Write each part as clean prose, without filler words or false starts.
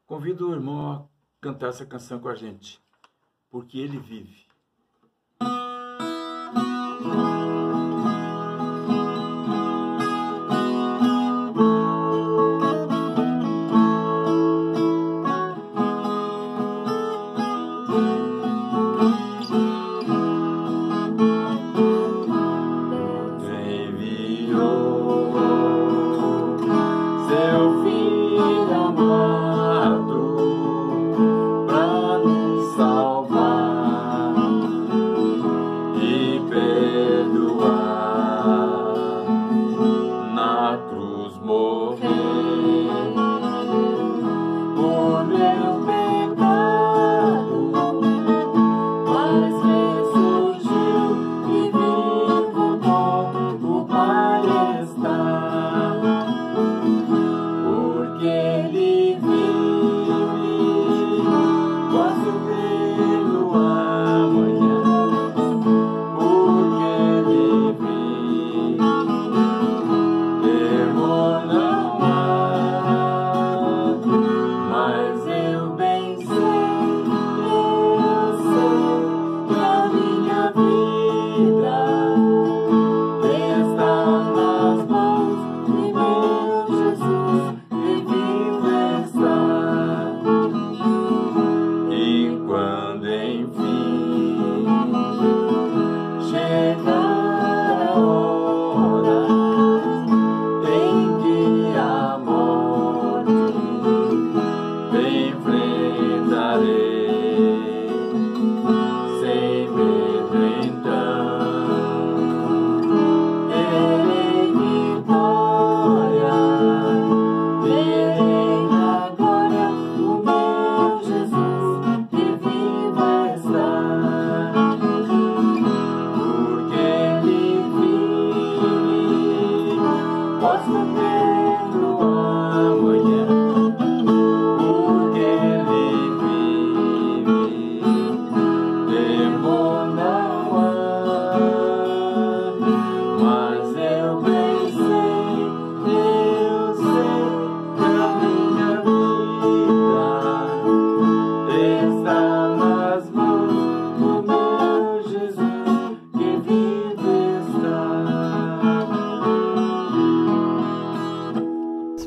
Convido o irmão a cantar essa canção com a gente, porque ele vive.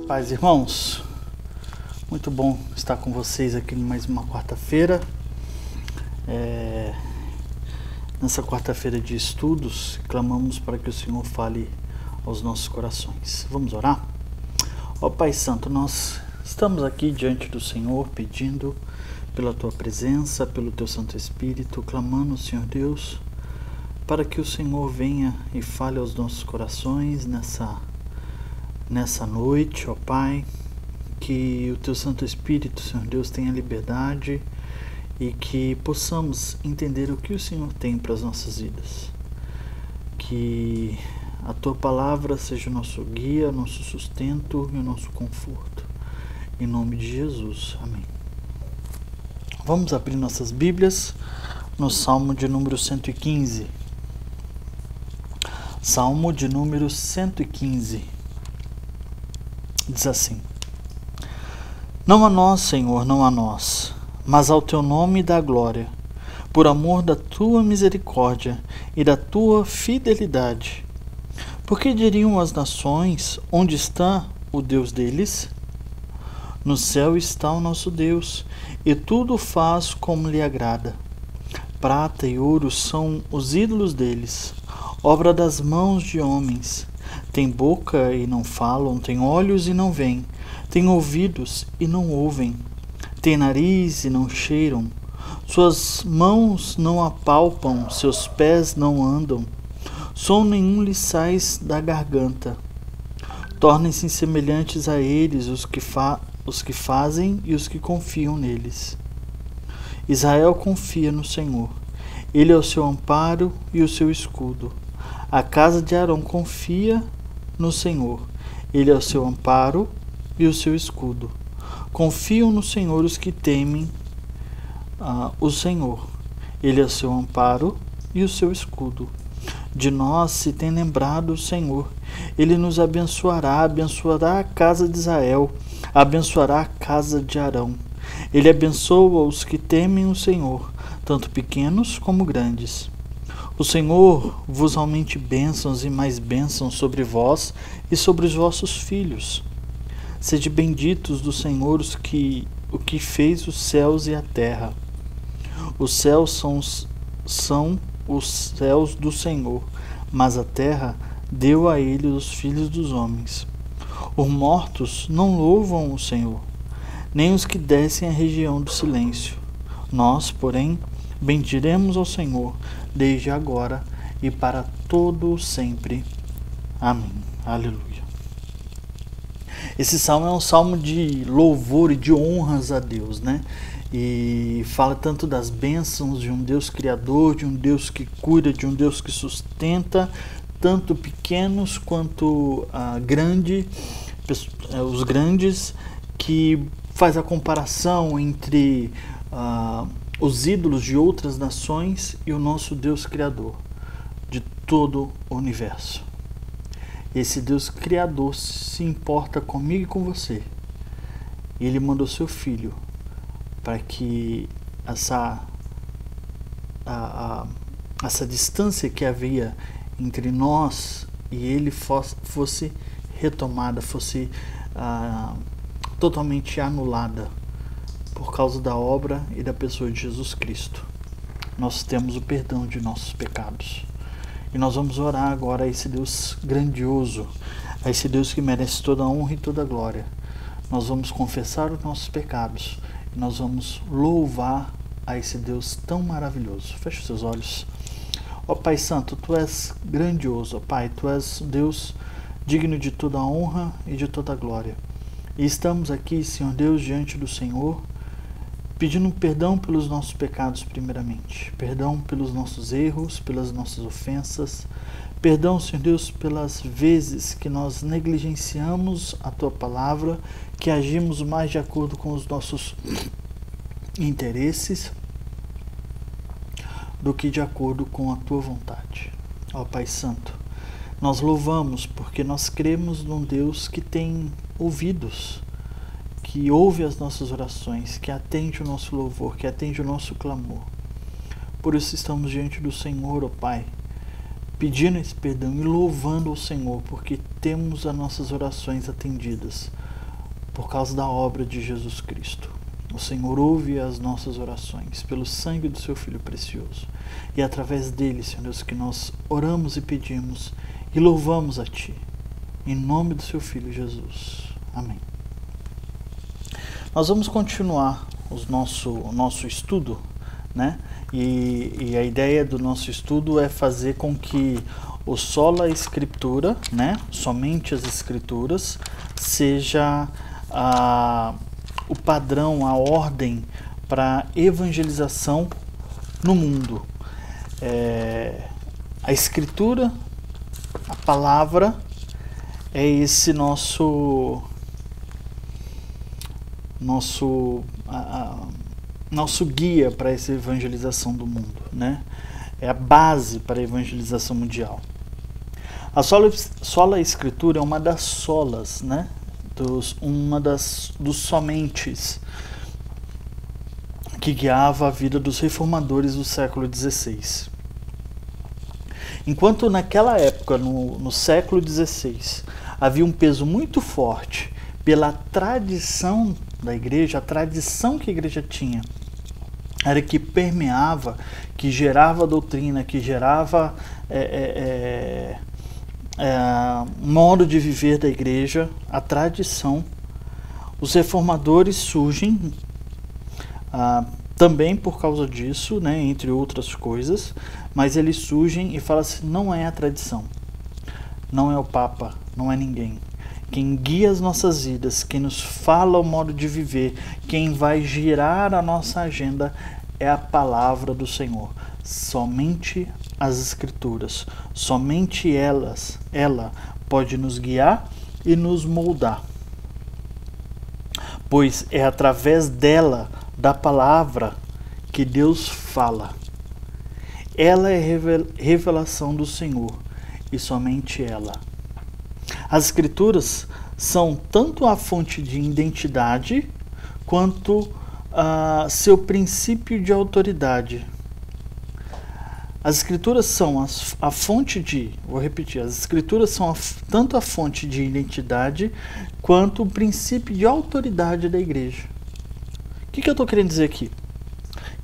Paz, irmãos, muito bom estar com vocês aqui em mais uma quarta-feira. Nessa quarta-feira de estudos, clamamos para que o Senhor fale aos nossos corações. Vamos orar? Ó Pai Santo, nós estamos aqui diante do Senhor pedindo pela Tua presença, pelo Teu Santo Espírito, clamando, Senhor Deus, para que o Senhor venha e fale aos nossos corações nessa noite, ó Pai, que o Teu Santo Espírito, Senhor Deus, tenha liberdade e que possamos entender o que o Senhor tem para as nossas vidas. Que a Tua palavra seja o nosso guia, nosso sustento e o nosso conforto. Em nome de Jesus. Amém. Vamos abrir nossas Bíblias no Salmo de número 115. Salmo de número 115. Diz assim: Não a nós, Senhor, não a nós, mas ao Teu nome dá glória, por amor da Tua misericórdia e da Tua fidelidade. Porque diriam as nações, onde está o Deus deles? No céu está o nosso Deus, e tudo faz como lhe agrada. Prata e ouro são os ídolos deles, obra das mãos de homens. Tem boca e não falam, tem olhos e não veem, tem ouvidos e não ouvem, tem nariz e não cheiram, suas mãos não apalpam, seus pés não andam, som nenhum lhes sai da garganta. Tornem-se semelhantes a eles os que fazem e os que confiam neles. Israel confia no Senhor, Ele é o seu amparo e o seu escudo. A casa de Arão confia no Senhor, Ele é o seu amparo e o seu escudo. Confiam no Senhor os que temem o Senhor, Ele é o seu amparo e o seu escudo. De nós se tem lembrado o Senhor, Ele nos abençoará a casa de Israel, abençoará a casa de Arão. Ele abençoa os que temem o Senhor, tanto pequenos como grandes. O Senhor vos aumente bênçãos e mais bênçãos sobre vós e sobre os vossos filhos. Sede benditos do Senhor o que fez os céus e a terra. Os céus são os céus do Senhor, mas a terra deu a ele os filhos dos homens. Os mortos não louvam o Senhor, nem os que descem a região do silêncio. Nós, porém, bendiremos ao Senhor, desde agora e para todo sempre. Amém. Aleluia. Esse salmo é um salmo de louvor e de honras a Deus, né? E fala tanto das bênçãos de um Deus criador, de um Deus que cuida, de um Deus que sustenta, tanto pequenos quanto os grandes, que faz a comparação entre os ídolos de outras nações e o nosso Deus criador de todo o universo. Esse Deus criador se importa comigo e com você. Ele mandou seu filho para que essa distância que havia entre nós e ele fosse retomada, fosse totalmente anulada por causa da obra e da pessoa de Jesus Cristo. Nós temos o perdão de nossos pecados. E nós vamos orar agora a esse Deus grandioso, a esse Deus que merece toda a honra e toda a glória. Nós vamos confessar os nossos pecados e nós vamos louvar a esse Deus tão maravilhoso. Feche os seus olhos. Ó Pai Santo, Tu és grandioso, ó Pai, Tu és Deus digno de toda a honra e de toda a glória. E estamos aqui, Senhor Deus, diante do Senhor, pedindo perdão pelos nossos pecados primeiramente, perdão pelos nossos erros, pelas nossas ofensas, perdão, Senhor Deus, pelas vezes que nós negligenciamos a Tua palavra, que agimos mais de acordo com os nossos interesses do que de acordo com a Tua vontade. Ó Pai Santo, nós louvamos porque nós cremos num Deus que tem ouvidos, que ouve as nossas orações, que atende o nosso louvor, que atende o nosso clamor. Por isso estamos diante do Senhor, ó Pai, pedindo esse perdão e louvando o Senhor, porque temos as nossas orações atendidas por causa da obra de Jesus Cristo. O Senhor ouve as nossas orações pelo sangue do Seu Filho precioso. E é através dele, Senhor Deus, que nós oramos e pedimos e louvamos a Ti. Em nome do Seu Filho Jesus. Amém. Nós vamos continuar o nosso estudo, né? E a ideia do nosso estudo é fazer com que o sola escritura, né? Somente as escrituras, seja o padrão, a ordem para evangelização no mundo. A escritura, a palavra, é esse nosso guia para essa evangelização do mundo, né? É a base para a evangelização mundial. A sola escritura é uma das solas, né? Dos somentes que guiava a vida dos reformadores do século XVI. Enquanto naquela época, no século XVI, havia um peso muito forte pela tradição da igreja, a tradição que a igreja tinha era que permeava, que gerava doutrina, que gerava modo de viver da igreja, a tradição. Os reformadores surgem também por causa disso, né, entre outras coisas, mas eles surgem e falam assim: não é a tradição, não é o Papa, não é ninguém. Quem guia as nossas vidas, quem nos fala o modo de viver, quem vai girar a nossa agenda é a palavra do Senhor. Somente as Escrituras, somente ela pode nos guiar e nos moldar. Pois é através dela, da palavra, que Deus fala. Ela é revelação do Senhor e somente ela. As Escrituras são tanto a fonte de identidade quanto seu princípio de autoridade. As Escrituras são a fonte de, vou repetir, as Escrituras são tanto a fonte de identidade quanto o princípio de autoridade da igreja. O que eu estou querendo dizer aqui?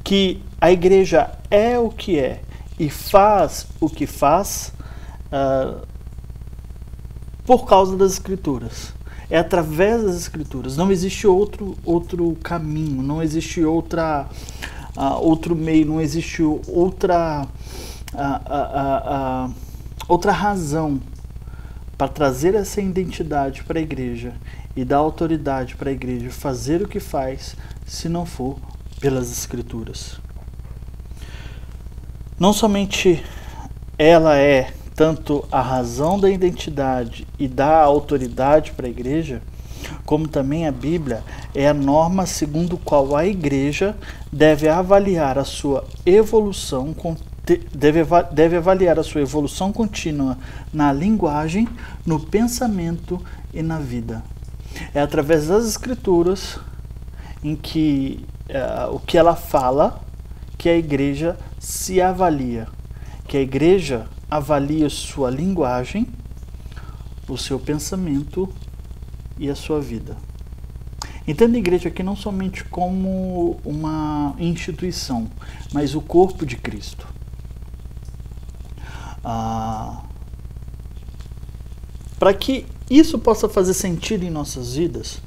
Que a igreja é o que é e faz o que faz por causa das Escrituras. É através das Escrituras. Não existe outro caminho, não existe outro meio, não existe outra razão para trazer essa identidade para a igreja e dar autoridade para a igreja fazer o que faz, se não for pelas Escrituras. Não somente ela é tanto a razão da identidade e da autoridade para a igreja, como também a Bíblia é a norma segundo a qual a igreja deve avaliar a sua evolução, deve avaliar a sua evolução contínua na linguagem, no pensamento e na vida. É através das Escrituras em que o que ela fala que a igreja se avalia, que a igreja avalia sua linguagem, o seu pensamento e a sua vida. Entenda a igreja aqui não somente como uma instituição, mas o corpo de Cristo. Para que isso possa fazer sentido em nossas vidas,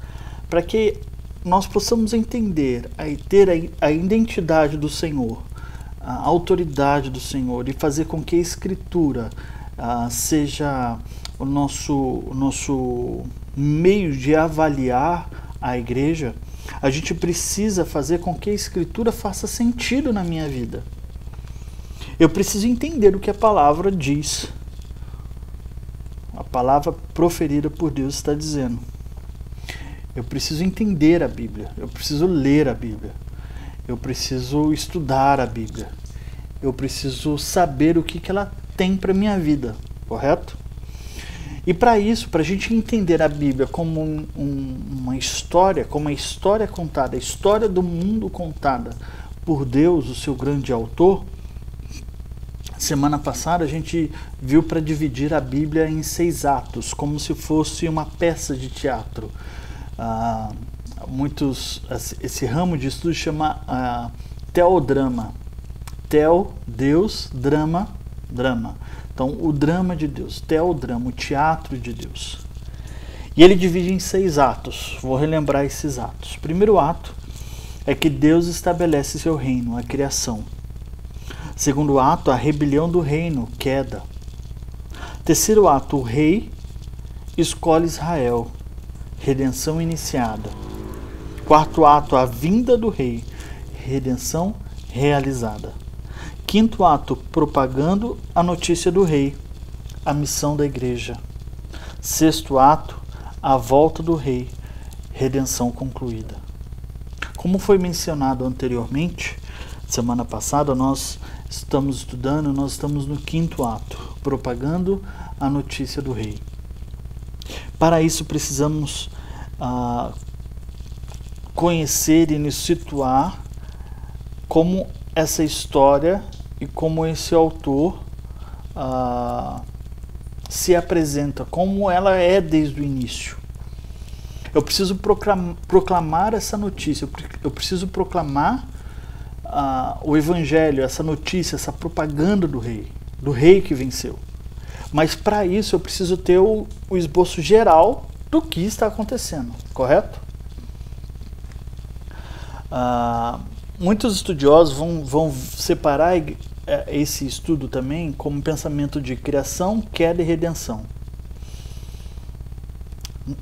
para que nós possamos entender e ter a identidade do Senhor, a autoridade do Senhor, e fazer com que a Escritura seja o nosso meio de avaliar a igreja, a gente precisa fazer com que a Escritura faça sentido na minha vida. Eu preciso entender o que a palavra diz. A palavra proferida por Deus está dizendo. Eu preciso entender a Bíblia. Eu preciso ler a Bíblia. Eu preciso estudar a Bíblia. Eu preciso saber o que ela tem para a minha vida, correto? E para isso, para a gente entender a Bíblia como uma história, como a história contada, a história do mundo contada por Deus, o seu grande autor, semana passada a gente viu para dividir a Bíblia em 6 atos, como se fosse uma peça de teatro. Esse ramo de estudo chama teodrama. Teo, Deus, drama, drama. Então, o drama de Deus, teodrama, o teatro de Deus. E ele divide em 6 atos. Vou relembrar esses atos. O primeiro ato é que Deus estabelece seu reino, a criação. Segundo ato, a rebelião do reino, queda. Terceiro ato, o rei escolhe Israel, redenção iniciada. Quarto ato, a vinda do rei, redenção realizada. Quinto ato, propagando a notícia do rei, a missão da igreja. Sexto ato, a volta do rei, redenção concluída. Como foi mencionado anteriormente, semana passada nós estamos no quinto ato, propagando a notícia do rei. Para isso precisamos conhecer e nos situar como essa história e como esse autor se apresenta, como ela é desde o início. Eu preciso proclamar essa notícia, eu preciso proclamar o evangelho, essa notícia, essa propaganda do rei que venceu. Mas para isso eu preciso ter o esboço geral do que está acontecendo, correto? Muitos estudiosos vão separar esse estudo também como pensamento de criação, queda e redenção.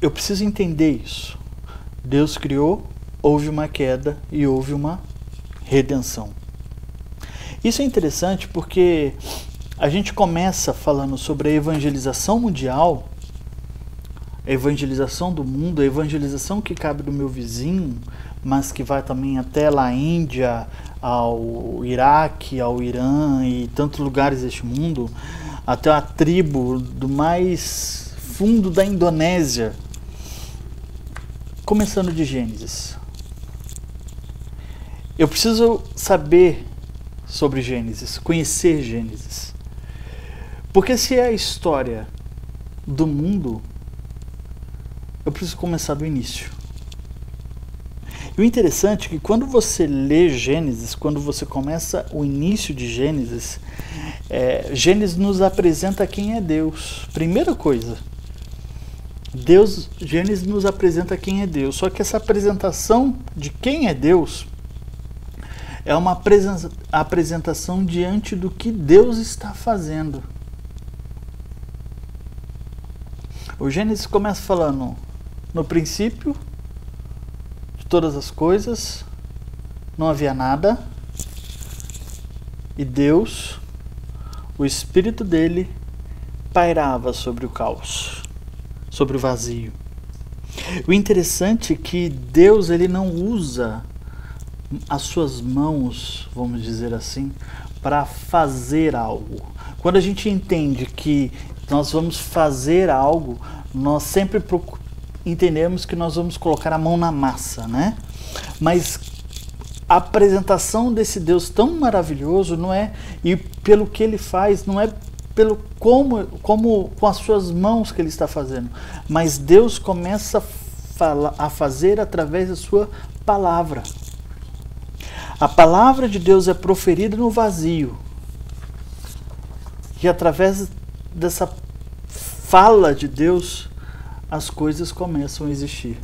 Eu preciso entender isso. Deus criou, houve uma queda e houve uma redenção. Isso é interessante porque a gente começa falando sobre a evangelização mundial, a evangelização do mundo, a evangelização que cabe do meu vizinho, mas que vai também até lá a Índia, ao Iraque, ao Irã e tantos lugares deste mundo, até a tribo do mais fundo da Indonésia. começando de Gênesis. Eu preciso saber sobre Gênesis, conhecer Gênesis. Porque se é a história do mundo, eu preciso começar do início. E o interessante é que quando você lê Gênesis, quando você começa o início de Gênesis, Gênesis nos apresenta quem é Deus. Primeira coisa, Gênesis nos apresenta quem é Deus. Só que essa apresentação de quem é Deus é uma apresentação diante do que Deus está fazendo. O Gênesis começa falando: no princípio de todas as coisas não havia nada, e Deus, o Espírito dele, pairava sobre o caos, sobre o vazio. O interessante é que Deus, ele não usa as suas mãos, vamos dizer assim, para fazer algo. Quando a gente entende que nós vamos fazer algo, nós sempre entendemos que nós vamos colocar a mão na massa, né? Mas a apresentação desse Deus tão maravilhoso não é, e pelo que ele faz, não é pelo como com as suas mãos que ele está fazendo, mas Deus começa a fazer através da sua palavra. A palavra de Deus é proferida no vazio, e através dessa fala de Deus, as coisas começam a existir.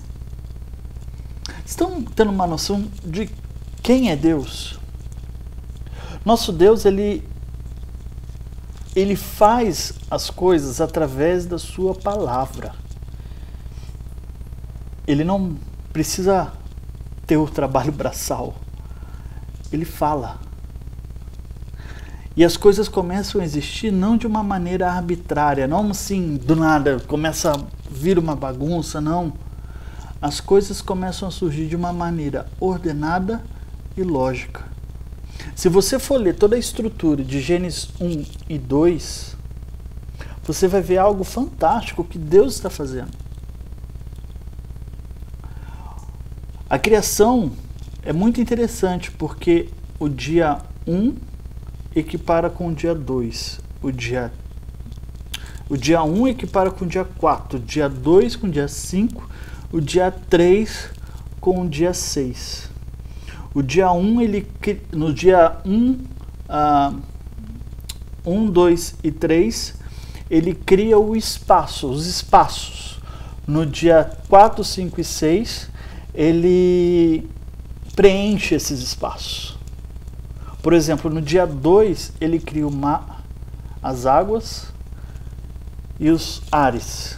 Estão tendo uma noção de quem é Deus? Nosso Deus, ele faz as coisas através da sua palavra. Ele não precisa ter o trabalho braçal. Ele fala. E as coisas começam a existir não de uma maneira arbitrária, não assim, do nada, começa a vir uma bagunça, não. As coisas começam a surgir de uma maneira ordenada e lógica. Se você for ler toda a estrutura de Gênesis 1 e 2, você vai ver algo fantástico que Deus está fazendo. A criação é muito interessante porque o dia 1 equipara com o dia 2, o dia 1 equipara com o dia 4, o dia 2 com o dia 5, o dia 3 com o dia 6. O dia 1, no dia 1, 2 e 3, ele cria os espaços. No dia 4, 5 e 6, ele preenche esses espaços. Por exemplo, no dia 2, ele cria o mar, as águas e os ares.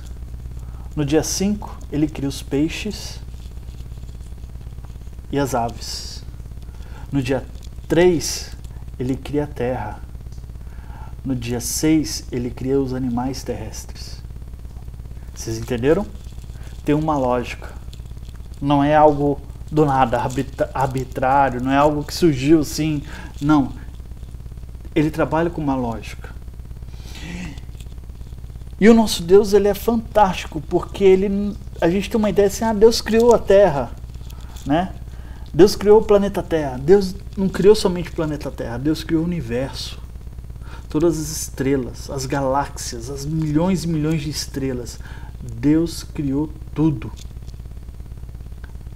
No dia 5, ele cria os peixes e as aves. No dia 3, ele cria a terra. No dia 6, ele cria os animais terrestres. Vocês entenderam? Tem uma lógica. Não é algo do nada, arbitrário, não é algo que surgiu assim. Não. Ele trabalha com uma lógica. E o nosso Deus, ele é fantástico, porque a gente tem uma ideia assim, Deus criou a Terra, né? Deus criou o planeta Terra. Deus não criou somente o planeta Terra, Deus criou o universo. Todas as estrelas, as galáxias, as milhões e milhões de estrelas. Deus criou tudo.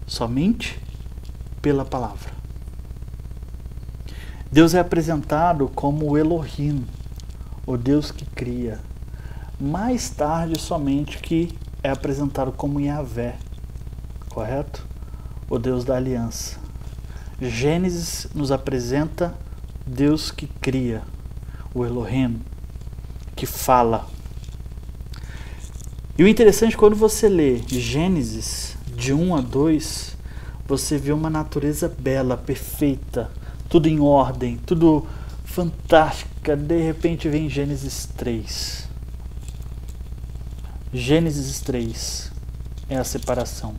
Somente pela palavra. Deus é apresentado como o Elohim, o Deus que cria. Mais tarde, somente que é apresentado como Yahvé, correto? O Deus da aliança. Gênesis nos apresenta Deus que cria, o Elohim, que fala. E o interessante, quando você lê Gênesis de 1 a 2, você vê uma natureza bela, perfeita, tudo em ordem, tudo fantástica. De repente vem Gênesis 3. Gênesis 3 é a separação.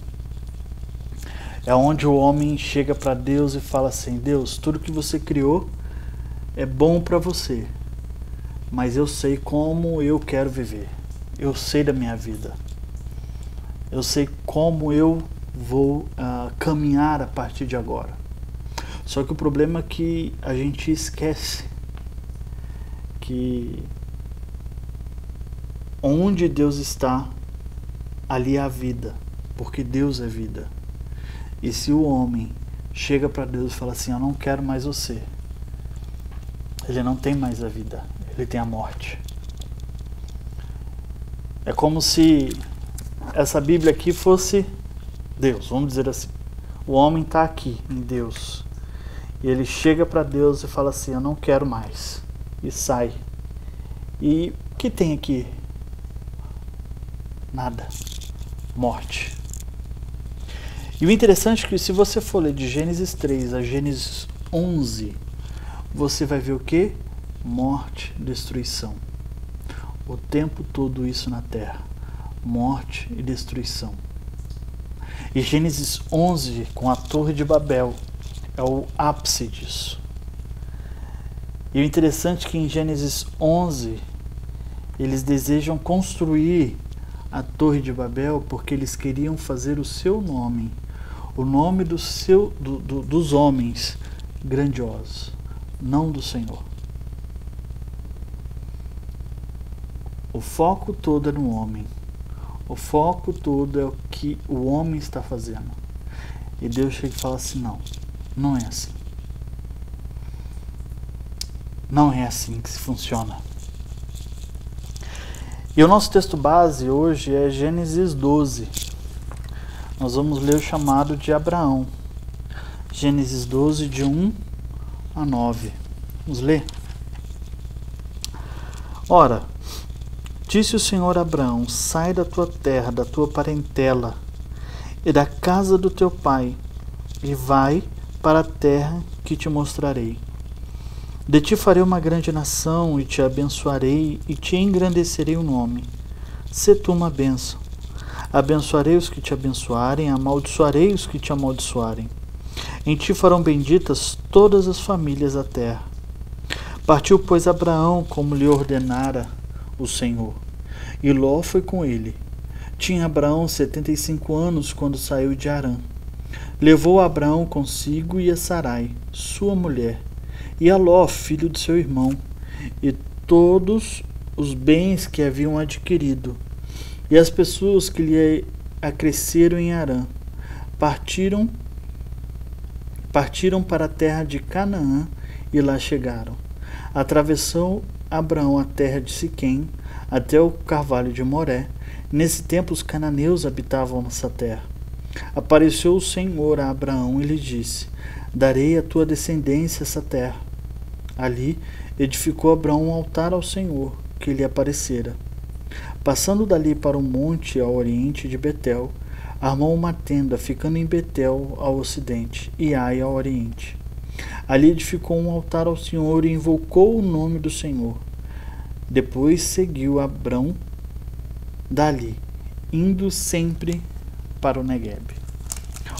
É onde o homem chega para Deus e fala assim: Deus, tudo que você criou é bom para você, mas eu sei como eu quero viver. Eu sei da minha vida. Eu sei como eu vou caminhar a partir de agora. Só que o problema é que a gente esquece que onde Deus está, ali há vida, porque Deus é vida. E se o homem chega para Deus e fala assim, eu não quero mais você, ele não tem mais a vida, ele tem a morte. É como se essa Bíblia aqui fosse Deus, vamos dizer assim. O homem está aqui em Deus, e ele chega para Deus e fala assim, eu não quero mais, e sai. E o que tem aqui? Nada. Morte. E o interessante é que se você for ler de Gênesis 3 a Gênesis 11, você vai ver o que? Morte, destruição. O tempo todo isso na terra. Morte e destruição. E Gênesis 11, com a Torre de Babel, é o ápice disso. E o interessante é que em Gênesis 11, eles desejam construir a Torre de Babel porque eles queriam fazer o seu nome, o nome dos homens grandiosos, não do Senhor. O foco todo é no homem. O foco todo é o que o homem está fazendo. E Deus chega e fala assim, não, não é assim. Não é assim que se funciona. E o nosso texto base hoje é Gênesis 12. Nós vamos ler o chamado de Abraão. Gênesis 12, de 1 a 9. Vamos ler? Ora, disse o Senhor a Abraão, sai da tua terra, da tua parentela e da casa do teu pai, e vai para a terra que te mostrarei. De ti farei uma grande nação, e te abençoarei, e te engrandecerei o nome. Sê tu uma bênção. Abençoarei os que te abençoarem, amaldiçoarei os que te amaldiçoarem. Em ti farão benditas todas as famílias da terra. Partiu, pois, Abraão, como lhe ordenara o Senhor, e Ló foi com ele. Tinha Abraão 75 anos quando saiu de Harã. Levou Abraão consigo e a Sarai, sua mulher, e a Ló, filho de seu irmão, e todos os bens que haviam adquirido, e as pessoas que lhe acresceram em Harã. Partiram para a terra de Canaã e lá chegaram. Atravessou Abraão a terra de Siquém até o carvalho de Moré. Nesse tempo os cananeus habitavam nessa terra. Apareceu o Senhor a Abraão e lhe disse, darei à tua descendência essa terra. Ali edificou Abraão um altar ao Senhor, que lhe aparecera. Passando dali para o monte ao oriente de Betel, armou uma tenda, ficando em Betel ao ocidente, e Ai ao oriente. Ali edificou um altar ao Senhor e invocou o nome do Senhor. Depois seguiu Abrão dali, indo sempre para o Negueb.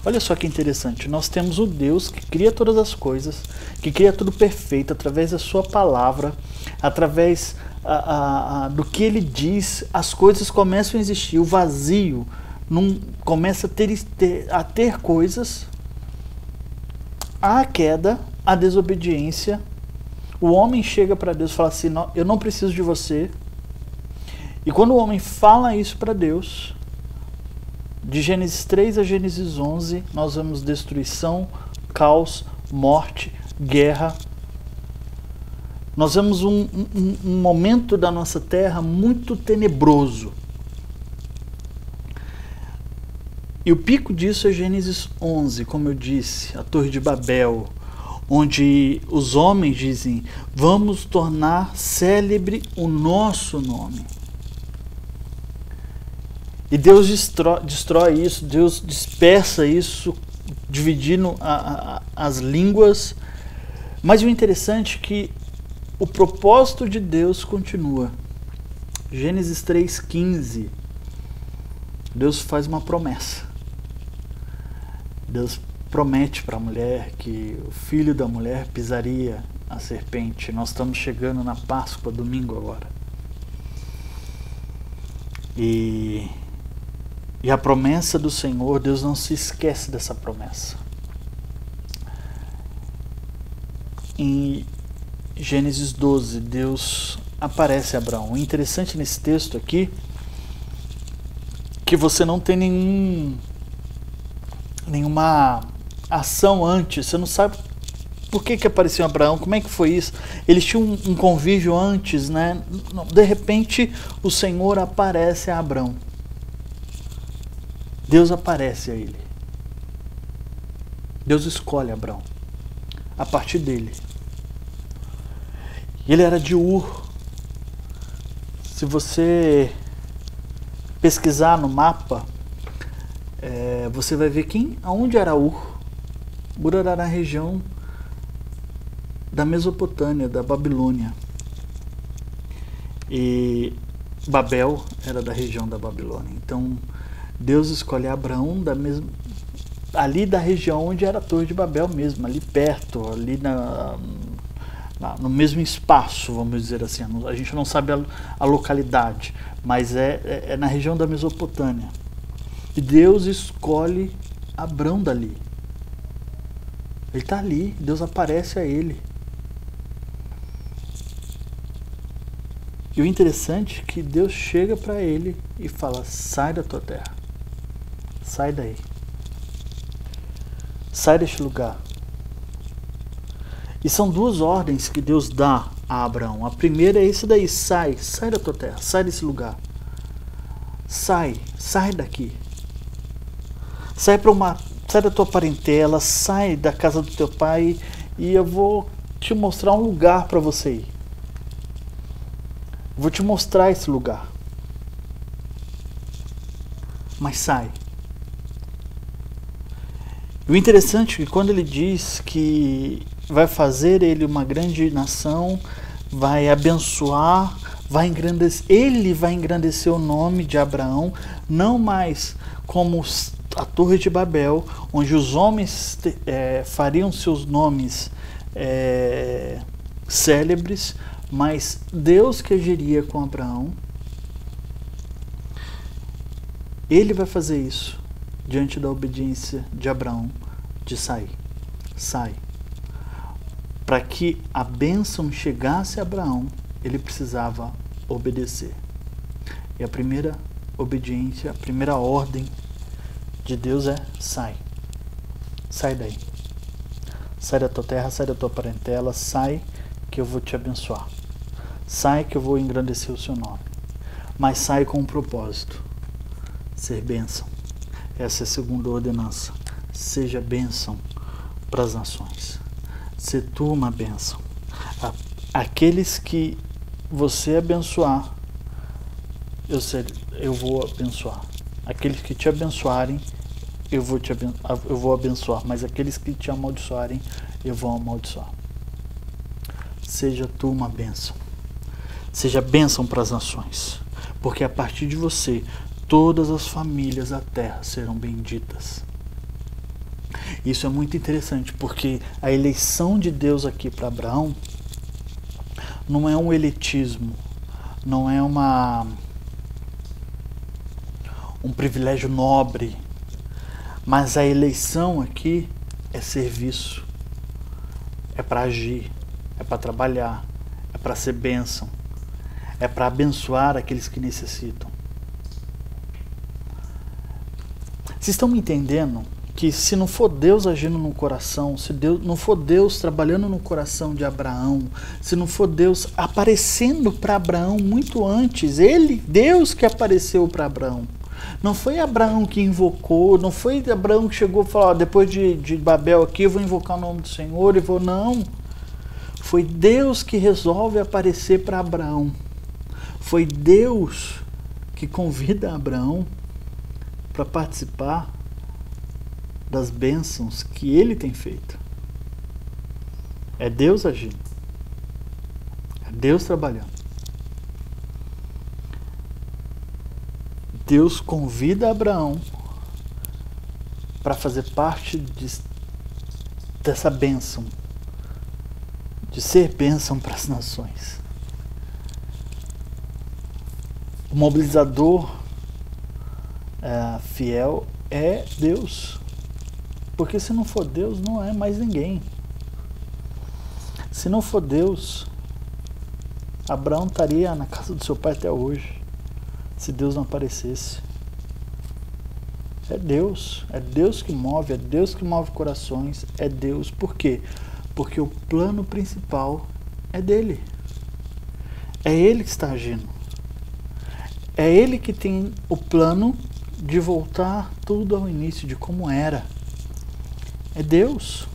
Olha só que interessante, nós temos o Deus que cria todas as coisas, que cria tudo perfeito através da sua palavra, através do que ele diz, as coisas começam a existir, o vazio começa a ter coisas, a queda, a desobediência, o homem chega para Deus e fala assim, eu não preciso de você. E quando o homem fala isso para Deus, de Gênesis 3 a Gênesis 11, nós vemos destruição, caos, morte, guerra. Nós vemos um momento da nossa terra muito tenebroso. E o pico disso é Gênesis 11, como eu disse, a Torre de Babel, onde os homens dizem, vamos tornar célebre o nosso nome. E Deus destrói isso, Deus dispersa isso, dividindo as línguas. Mas o interessante é que o propósito de Deus continua. Gênesis 3,15, Deus faz uma promessa. Deus promete para a mulher que o filho da mulher pisaria a serpente. Nós estamos chegando na Páscoa, domingo agora. E E a promessa do Senhor, Deus não se esquece dessa promessa. Em Gênesis 12, Deus aparece a Abraão. O interessante nesse texto aqui, que você não tem nenhuma ação antes, você não sabe por que apareceu Abraão, como é que foi isso. Eles tinham um convívio antes, né? De repente o Senhor aparece a Abraão. Deus aparece a ele. Deus escolhe Abraão a partir dele. Ele era de Ur. Se você pesquisar no mapa, você vai ver aonde era Ur. Ur era na região da Mesopotâmia, da Babilônia. E Babel era da região da Babilônia. Então, Deus escolhe Abraão ali da região onde era a Torre de Babel mesmo, ali perto, ali no mesmo espaço, vamos dizer assim. A gente não sabe a localidade, mas é na região da Mesopotâmia. E Deus escolhe Abraão dali. Ele está ali, Deus aparece a ele. E o interessante é que Deus chega para ele e fala: sai da tua terra, sai daí, sai deste lugar. E são duas ordens que Deus dá a Abraão. A primeira é esse daí: sai da tua terra, sai desse lugar, sai daqui, sai da tua parentela, sai da casa do teu pai e eu vou te mostrar um lugar para você ir. Vou te mostrar esse lugar. Mas sai. E o interessante é que quando ele diz que vai fazer ele uma grande nação, vai abençoar, vai engrandecer, ele vai engrandecer o nome de Abraão, não mais como a Torre de Babel, onde os homens fariam seus nomes célebres, mas Deus que agiria com Abraão, ele vai fazer isso diante da obediência de Abraão, de sair. Sai. Para que a bênção chegasse a Abraão, ele precisava obedecer. E a primeira obediência, a primeira ordem de Deus é: sai. Sai daí. Sai da tua terra, sai da tua parentela, sai que eu vou te abençoar. Sai que eu vou engrandecer o seu nome. Mas sai com um propósito: ser bênção. Essa é a segunda ordenança. Seja bênção para as nações. Se tu uma bênção. Aqueles que você abençoar, eu vou abençoar. Aqueles que te abençoarem, eu vou abençoar. Mas aqueles que te amaldiçoarem, eu vou amaldiçoar. Seja tu uma bênção. Seja bênção para as nações. Porque a partir de você, todas as famílias da terra serão benditas. Isso é muito interessante, porque a eleição de Deus aqui para Abraão não é um elitismo, não é um privilégio nobre, mas a eleição aqui é serviço, é para agir, é para trabalhar, é para ser bênção, é para abençoar aqueles que necessitam. Vocês estão me entendendo? Que se não for Deus agindo no coração, se não for Deus trabalhando no coração de Abraão, se não for Deus aparecendo para Abraão muito antes, Deus que apareceu para Abraão. Não foi Abraão que invocou, não foi Abraão que chegou e falou: depois de Babel aqui eu vou invocar o nome do Senhor, não. Foi Deus que resolve aparecer para Abraão. Foi Deus que convida Abraão para participar das bênçãos que ele tem feito. É Deus agindo. É Deus trabalhando. Deus convida Abraão para fazer parte dessa bênção, de ser bênção para as nações. O mobilizador fiel é Deus. Porque se não for Deus, não é mais ninguém. Se não for Deus, Abraão estaria na casa do seu pai até hoje, se Deus não aparecesse. É Deus que move, é Deus que move corações, é Deus. Por quê? Porque o plano principal é dele. É ele que está agindo. É ele que tem o plano de voltar tudo ao início, de como era. É Deus.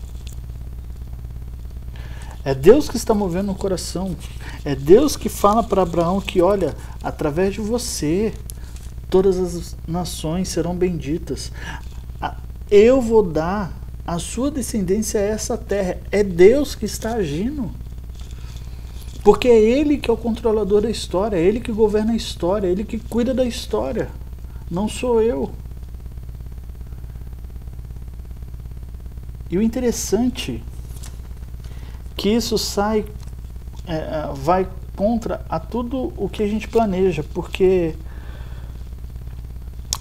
É Deus que está movendo o coração. É Deus que fala para Abraão que, olha, através de você, todas as nações serão benditas. Eu vou dar a sua descendência a essa terra. É Deus que está agindo. Porque é Ele que é o controlador da história, é Ele que governa a história, é Ele que cuida da história. Não sou eu. E o interessante é que isso vai contra a tudo o que a gente planeja, porque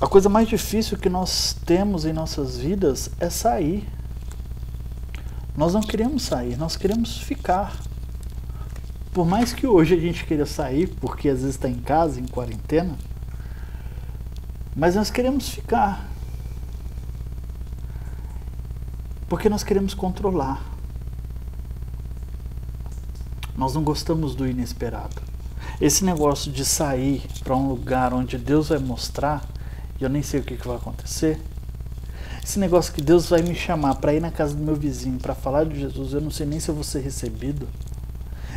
a coisa mais difícil que nós temos em nossas vidas é sair. Nós não queremos sair, nós queremos ficar. Por mais que hoje a gente queira sair, porque às vezes está em casa, em quarentena, mas nós queremos ficar. Porque nós queremos controlar. Nós não gostamos do inesperado. Esse negócio de sair para um lugar onde Deus vai mostrar, e eu nem sei o que vai acontecer. Esse negócio que Deus vai me chamar para ir na casa do meu vizinho, para falar de Jesus, eu não sei nem se eu vou ser recebido.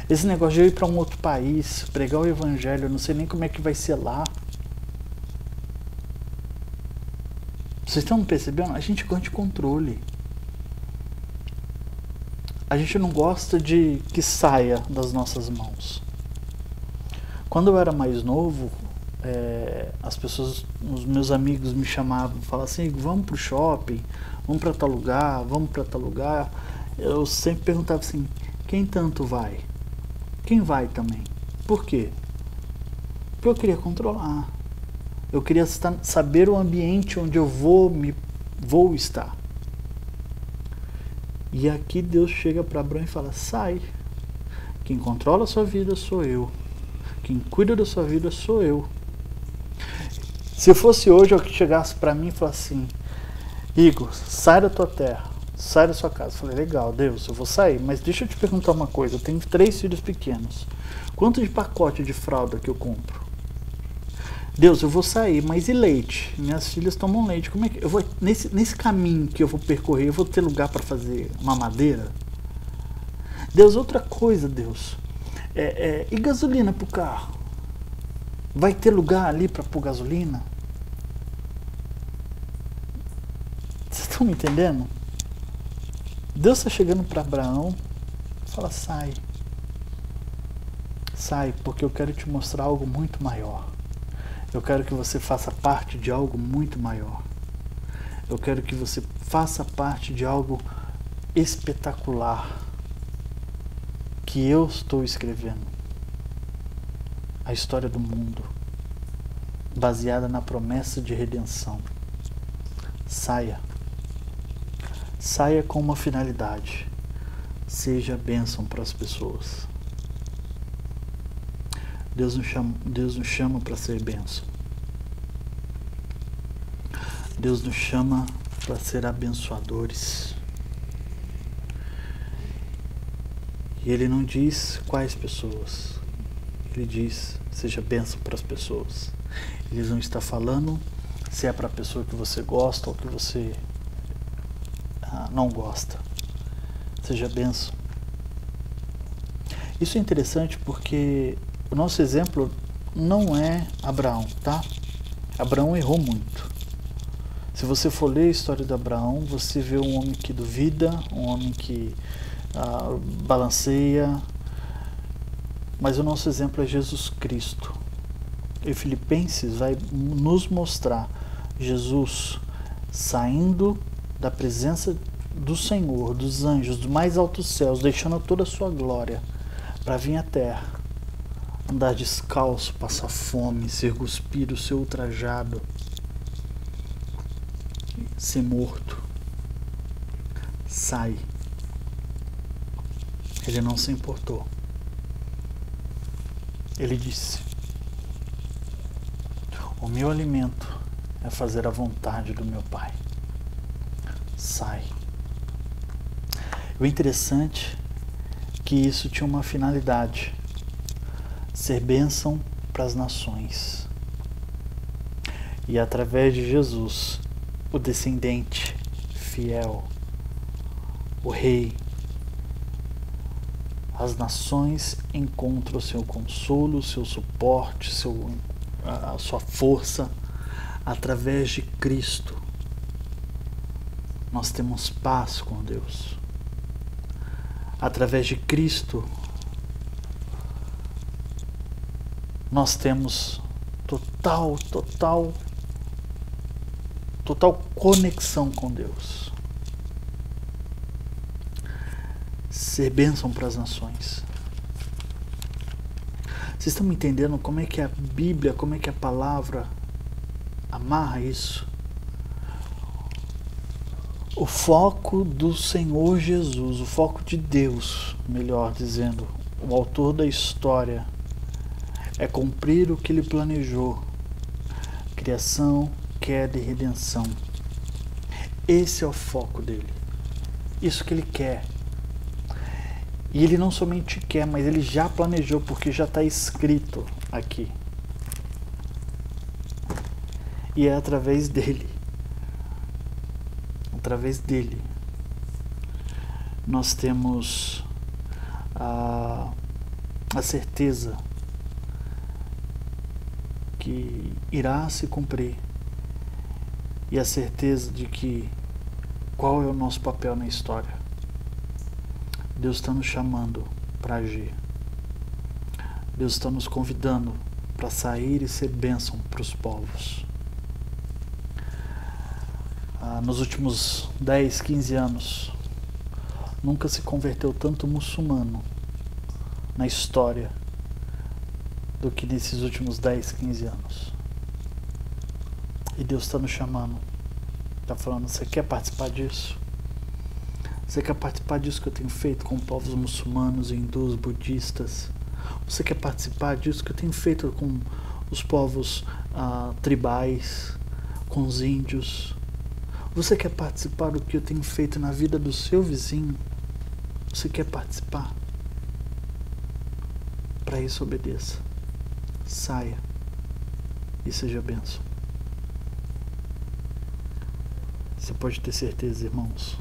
Esse negócio de eu ir para um outro país, pregar o evangelho, eu não sei nem como é que vai ser lá. Vocês estão percebendo? A gente gosta de controle. A gente não gosta de que saia das nossas mãos. Quando eu era mais novo, as pessoas, os meus amigos me chamavam, falavam assim, vamos pro shopping, vamos para tal lugar, vamos para tal lugar. Eu sempre perguntava assim, quem tanto vai? Quem vai também? Por quê? Porque eu queria controlar. Eu queria saber o ambiente onde eu vou estar. E aqui Deus chega para Abraão e fala, sai. Quem controla a sua vida sou eu. Quem cuida da sua vida sou eu. Se fosse hoje, eu que chegasse para mim e falasse assim, Igor, sai da tua terra, sai da sua casa. Eu falei, legal, Deus, eu vou sair, mas deixa eu te perguntar uma coisa, eu tenho 3 filhos pequenos. Quanto de pacote de fralda que eu compro? Deus, eu vou sair, mas e leite? Minhas filhas tomam leite. Como é que eu vou nesse caminho que eu vou percorrer, eu vou ter lugar para fazer mamadeira? Deus, outra coisa, Deus. E gasolina pro carro? Vai ter lugar ali para pôr gasolina? Vocês estão me entendendo? Deus está chegando para Abraão e fala, sai. Sai, porque eu quero te mostrar algo muito maior. Eu quero que você faça parte de algo muito maior. Eu quero que você faça parte de algo espetacular que eu estou escrevendo. A história do mundo, baseada na promessa de redenção. Saia. Saia com uma finalidade. Seja bênção para as pessoas. Deus nos chama para ser bênção. Deus nos chama para ser abençoadores. E Ele não diz quais pessoas. Ele diz, seja bênção para as pessoas. Ele não está falando se é para a pessoa que você gosta ou que você não gosta. Seja bênção. Isso é interessante porque o nosso exemplo não é Abraão, tá? Abraão errou muito. Se você for ler a história de Abraão, você vê um homem que duvida, um homem que balanceia. Mas o nosso exemplo é Jesus Cristo. E Filipenses vai nos mostrar Jesus saindo da presença do Senhor, dos anjos, dos mais altos céus, deixando toda a sua glória para vir à terra, andar descalço, passar fome, ser cuspido, ser ultrajado, ser morto. Sai. Ele não se importou. Ele disse: o meu alimento é fazer a vontade do meu Pai. Sai. O interessante é que isso tinha uma finalidade: ser bênção para as nações. E através de Jesus, o descendente fiel, o rei, as nações encontram o seu consolo, o seu suporte, a sua força. Através de Cristo, nós temos paz com Deus. Através de Cristo, nós temos total conexão com Deus. Ser bênção para as nações. Vocês estão me entendendo como é que a Bíblia, como é que a palavra amarra isso? O foco do Senhor Jesus, o foco de Deus, melhor dizendo, o autor da história, é cumprir o que ele planejou: criação, queda e redenção. Esse é o foco dele. Isso que ele quer. E ele não somente quer, mas ele já planejou, porque já está escrito aqui. E é através dele. Através dele. Nós temos a certeza que irá se cumprir. E a certeza de que qual é o nosso papel na história. Deus está nos chamando para agir. Deus está nos convidando para sair e ser bênção para os povos. Nos últimos 10, 15 anos, nunca se converteu tanto muçulmano na história do que nesses últimos 10, 15 anos. E Deus está nos chamando. Está falando: você quer participar disso? Você quer participar disso que eu tenho feito com povos muçulmanos, hindus, budistas? Você quer participar disso que eu tenho feito com os povos tribais, com os índios? Você quer participar do que eu tenho feito na vida do seu vizinho? Você quer participar? Para isso, obedeça. Saia e seja bênção. Você pode ter certeza, irmãos,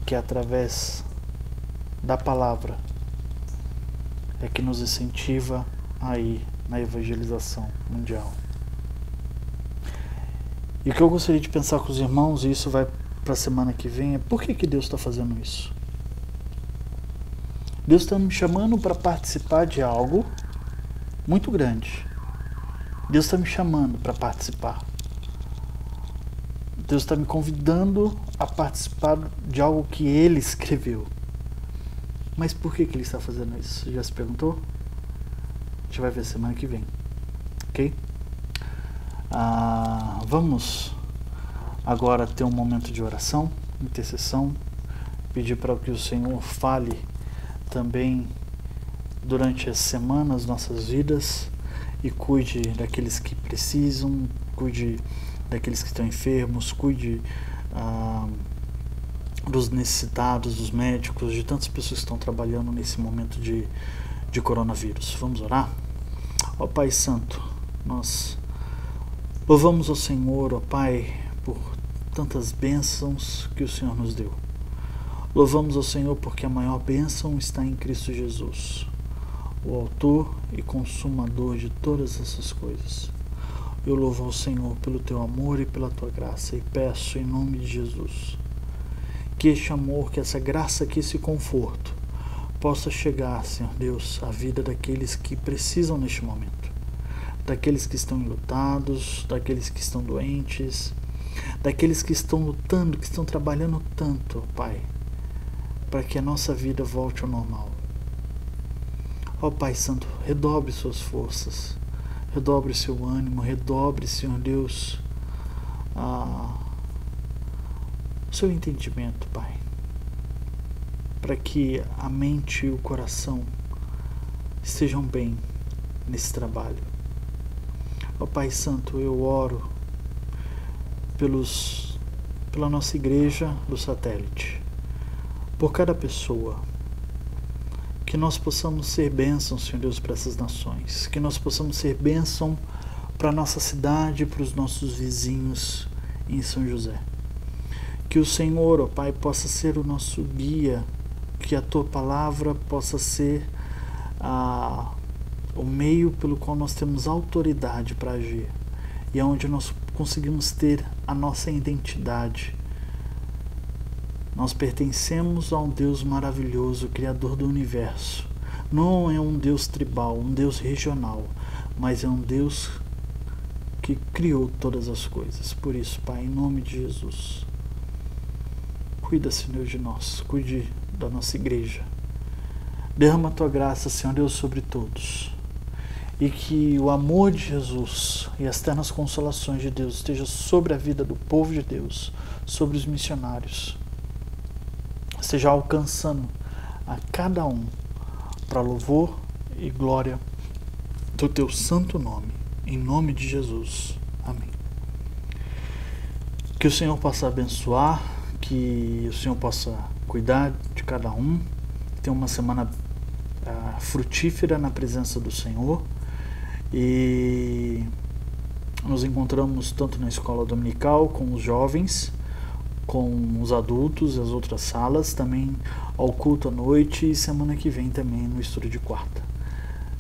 que através da palavra é que nos incentiva a ir na evangelização mundial. E o que eu gostaria de pensar com os irmãos, e isso vai para a semana que vem, é: por que Deus está fazendo isso? Deus está me chamando para participar de algo muito grande. Deus está me chamando para participar. Deus está me convidando a participar de algo que Ele escreveu. Mas por que Ele está fazendo isso? Você já se perguntou? A gente vai ver semana que vem. Ok? Vamos agora ter um momento de oração, intercessão. Pedir para que o Senhor fale também durante essa semana as nossas vidas e cuide daqueles que precisam, cuide daqueles que estão enfermos, cuide dos necessitados, dos médicos, de tantas pessoas que estão trabalhando nesse momento de coronavírus. Vamos orar? Ó Pai Santo, nós louvamos ao Senhor, ó Pai, por tantas bênçãos que o Senhor nos deu. Louvamos ao Senhor porque a maior bênção está em Cristo Jesus, o autor e consumador de todas essas coisas. Eu louvo ao Senhor pelo teu amor e pela tua graça, e peço em nome de Jesus que este amor, que essa graça, que esse conforto possa chegar, Senhor Deus, à vida daqueles que precisam neste momento, daqueles que estão enlutados, daqueles que estão doentes, daqueles que estão lutando, que estão trabalhando tanto, Pai, para que a nossa vida volte ao normal. Ó Pai Santo, redobre suas forças, redobre seu ânimo, redobre, Senhor Deus, o seu entendimento, Pai, para que a mente e o coração estejam bem nesse trabalho. Ó Pai Santo, eu oro pela nossa igreja do satélite, por cada pessoa, que nós possamos ser bênção, Senhor Deus, para essas nações, que nós possamos ser bênção para a nossa cidade, para os nossos vizinhos em São José. Que o Senhor, ó Pai, possa ser o nosso guia, que a Tua palavra possa ser o meio pelo qual nós temos autoridade para agir, e onde nós conseguimos ter a nossa identidade. Nós pertencemos a um Deus maravilhoso, Criador do universo. Não é um Deus tribal, um Deus regional, mas é um Deus que criou todas as coisas. Por isso, Pai, em nome de Jesus, cuida, Senhor, de nós, cuide da nossa igreja. Derrama a Tua graça, Senhor Deus, sobre todos. E que o amor de Jesus e as ternas consolações de Deus estejam sobre a vida do povo de Deus, sobre os missionários. Esteja alcançando a cada um para louvor e glória do Teu santo nome. Em nome de Jesus. Amém. Que o Senhor possa abençoar, que o Senhor possa cuidar de cada um. Tenha uma semana frutífera na presença do Senhor. E nos encontramos tanto na escola dominical, com os jovens, com os adultos, as outras salas, também ao culto à noite e semana que vem também no estudo de quarta.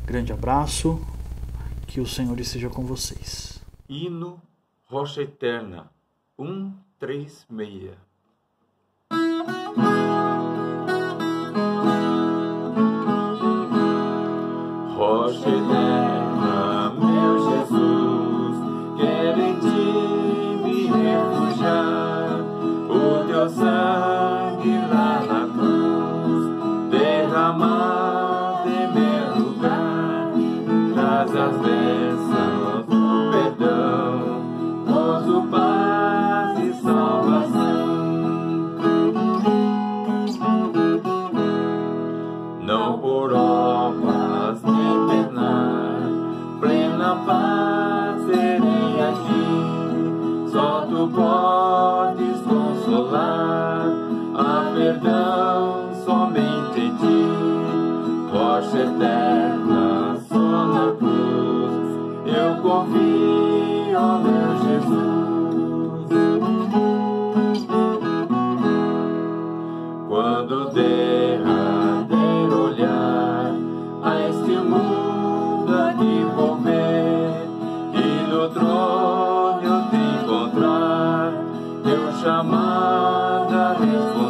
Grande abraço, que o Senhor esteja com vocês. Hino Rocha Eterna 136. Rocha eterna, meu Jesus, quero em Ti me refugiar. O Teu sangue lá na cruz, derramado em meu lugar, traz as bênçãos do perdão, gozo, paz e salvação. Não por obras nem penar, plena paz serei aqui. Só Tu podes consolar, há perdão somente em Ti. Rocha eterna, só na cruz, eu confio, ó meu Jesus. Quando derradeiro olhar a este mundo há de volver, e no trono eu te encontrar, Teu chamado a responder.